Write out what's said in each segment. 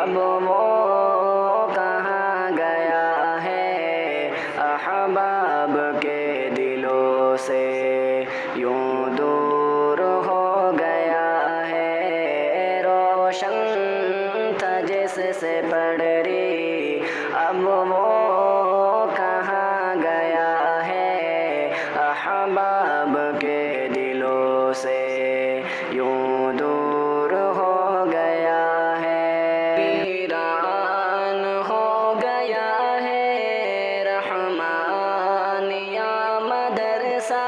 اب وہ کہاں گیا ہے احباب کے دلوں سے یوں دور ہو گیا ہے روشن تھا جس سے پڑری اب وہ کہاں گیا ہے احباب کے دلوں سے یوں دور ہو گیا ہے ویران ہو گیا ہے رحمان یا مدرسہ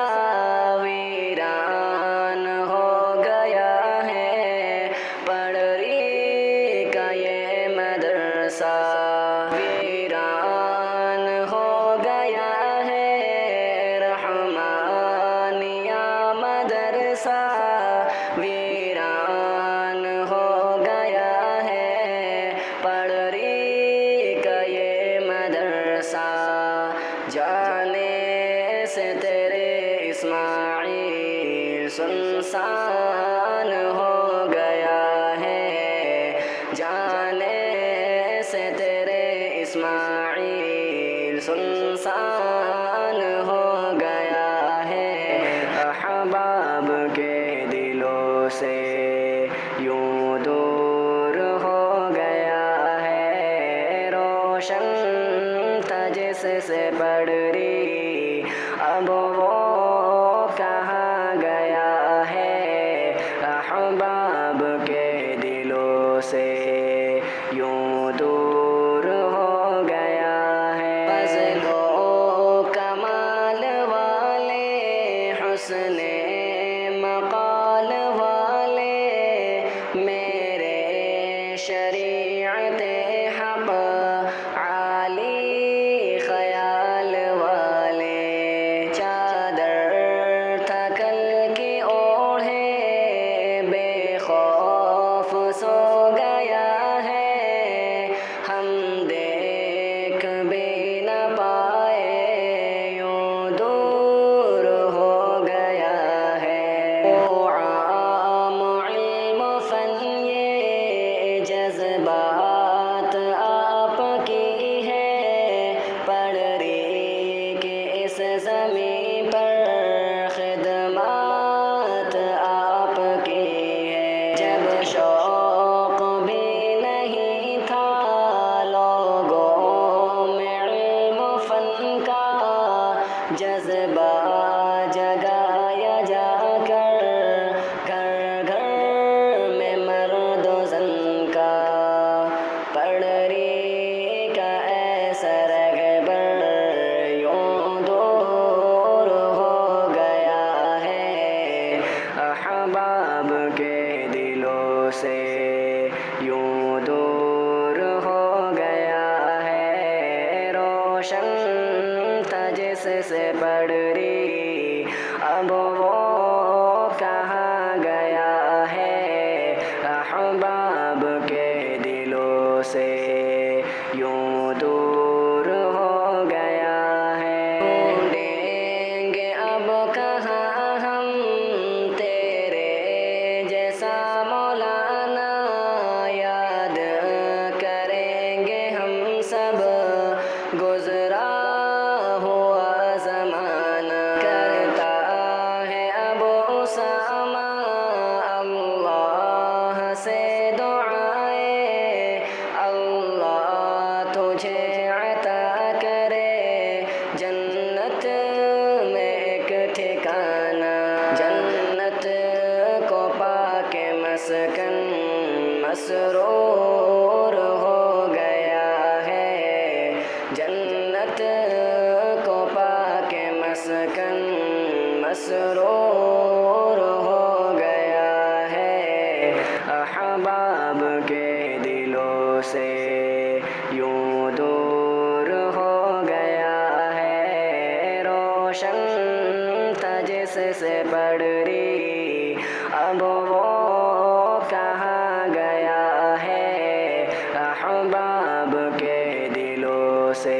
ویران ہو گیا ہے پڑری کا یہ مدرسہ ویران ہو گیا ہے رحمان یا مدرسہ ویران ہو گیا ہے پڑری کا یہ مدرسہ جانے سے تیرے اسماعیل سنسان ہو گیا ہے جانے سے تیرے اسماعیل سنسان ہو گیا ہے احباب کے دلوں سے یوں دور ہو گیا ہے روشن تھا جس سے پڑری اب وہ کہاں گیا ہے احباب کے دلوں سے یوں دور ہو گیا ہے فضل و کمال والے حسن مقال والے میرے شریعت حق عالی خیال والے چادر تھکل کی اوڑھے بے خوف سو گیا ہے ہم دیکھ بھی نہ پائے یوں دور ہو گیا ہے او عام علم فن یہ جذبات آپ کی ہے پڑری کے اس زمین پر خدمات آپ کی ہے جب شوق بھی نہیں تھا لوگوں میں علم فن کا جذبہ جگایا جا کر گھر گھر میں مرد و زن کا پڑری کا ایسا رہبر یوں دور ہو گیا ہے احباب کے دلوں سے یوں دور ہو گیا ہے روشن تھا جس سے پڑری اب وہ کہاں گیا ہے احباب کے دلوں سے یوں دور ہو گیا ہے ڈھونڈیں گے اب کہاں ہم تیرے جیسا مولانا یاد کریں گے ہم سب گزرا ہوا زمانہ کرتا ہے اب اسامہ اللہ سے دعائیں اللہ تجھے عطا کرے جنت میں ایک ٹھکانہ جنت کو پا کے مسکن مسرور ہو گیا ہے جنت کو پا کے مسکن مسرور ہو گیا ہے احباب کے دلوں سے یوں دور ہو گیا ہے روشن تھا جس سے پڑری اب وہ کہاں گیا ہے احباب کے دلوں سے